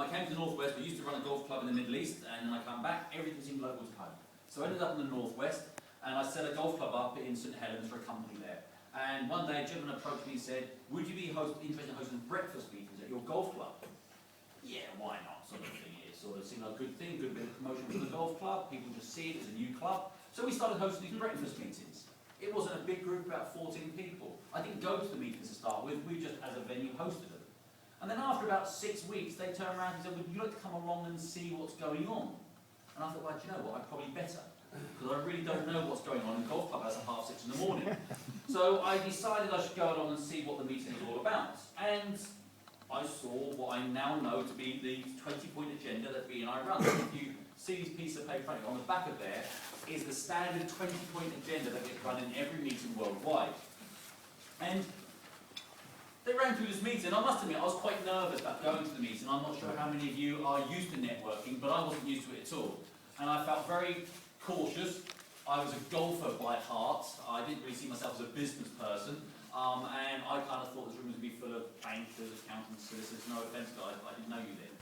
I came to the Northwest, I used to run a golf club in the Middle East, and then I come back, everything seemed local to home. So I ended up in the Northwest, and I set a golf club up in St Helens for a company there. And one day a gentleman approached me and said, would you be interested in hosting breakfast meetings at your golf club? Yeah, why not, sort of thing. It sort of seemed like a good thing, good bit of promotion for the golf club, people just see it as a new club. So we started hosting these breakfast meetings. It wasn't a big group, about 14 people. I didn't go to the meetings to start with, we just, as a venue, hosted them. And then after about 6 weeks, they turned around and said, would you like to come along and see what's going on? And I thought, well, do you know what, I'd probably better. Because I really don't know what's going on in golf club as at 6:30 in the morning. So I decided I should go along and see what the meeting was all about. And I saw what I now know to be the 20-point agenda that BNI runs. If you see this piece of paper on the back of there, is the standard 20-point agenda that gets run in every meeting worldwide. And they ran through this meeting. I must admit, I was quite nervous about going to the meeting. I'm not sure how many of you are used to networking, but I wasn't used to it at all. And I felt very cautious. I was a golfer by heart. I didn't really see myself as a business person. And I kind of thought this room was going to be full of bankers, accountants, solicitors. No offense, guys, I didn't know you then.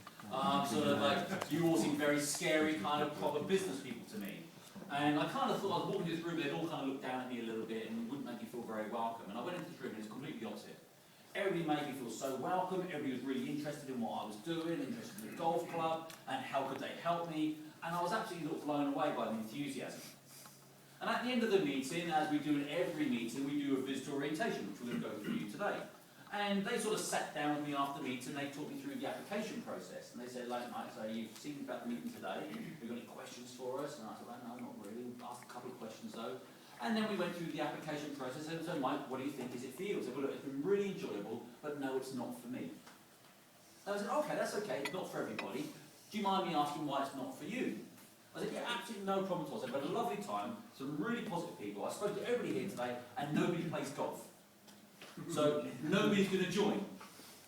Sort of like, you all seem very scary, kind of proper business people to me. And I kind of thought I was walking into this room, they'd all kind of look down at me a little bit and wouldn't make me feel very welcome. And I went into this room and it's completely the opposite. Everybody made me feel so welcome, everybody was really interested in what I was doing, interested in the golf club, and how could they help me. And I was absolutely blown away by the enthusiasm. And at the end of the meeting, as we do in every meeting, we do a visitor orientation, which we're going to go through today. And they sort of sat down with me after the meeting, they talked me through the application process. And they said, like, Mike, so you've seen about the meeting today, have you got any questions for us? And I said, well, no, not really. We asked a couple of questions though. And then we went through the application process and said, Mike, what do you think is it for you? I said, well, look, it's been really enjoyable, but no, it's not for me. And I said, okay, that's okay, it's not for everybody. Do you mind me asking why it's not for you? I said, yeah, absolutely no problem at all. I said, I've had a lovely time, some really positive people. I spoke to everybody here today, and nobody plays golf. So nobody's going to join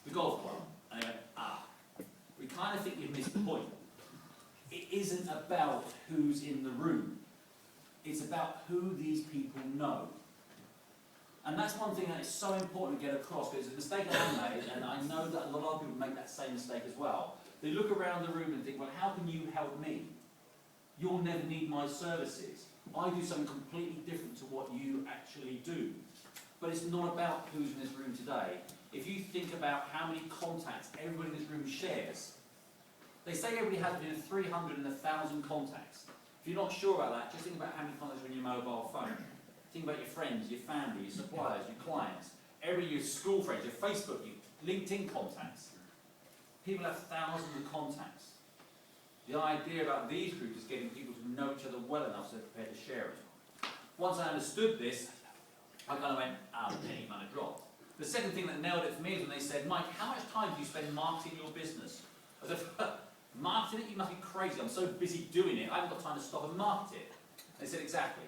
the golf club. And they went, we kind of think you've missed the point. It isn't about who's in the room. It's about who these people know. And that's one thing that is so important to get across, because it's a mistake that I made, and I know that a lot of people make that same mistake as well. They look around the room and think, well, how can you help me? You'll never need my services. I do something completely different to what you actually do. But it's not about who's in this room today. If you think about how many contacts everybody in this room shares, they say everybody has between 300 and 1,000 contacts. If you're not sure about that, just think about how many contacts are in your mobile phone. Think about your friends, your family, your suppliers, your clients, every your school friends, your Facebook, your LinkedIn contacts. People have thousands of contacts. The idea about these groups is getting people to know each other well enough so they're prepared to share it. Once I understood this, I kind of went, the penny kind of dropped. The second thing that nailed it for me is when they said, Mike, how much time do you spend marketing your business? I said, marketing it? You must be crazy. I'm so busy doing it, I haven't got time to stop and market it. They said, exactly.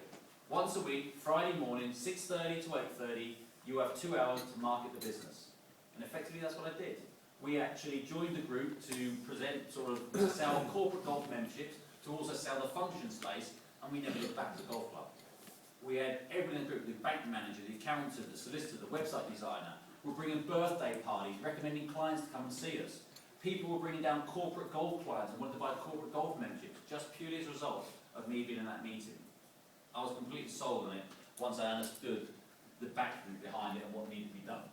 Once a week, Friday morning, 6:30 to 8:30, you have 2 hours to market the business. And effectively, that's what I did. We actually joined the group to present, to sell corporate golf memberships, to also sell the function space, and we never looked back to the golf club. We had everyone in the group, the bank manager, the accountant, the solicitor, the website designer. We're bringing birthday parties, recommending clients to come and see us. People were bringing down corporate golf clients and wanted to buy corporate golf memberships, just purely as a result of me being in that meeting. I was completely sold on it once I understood the background behind it and what needed to be done.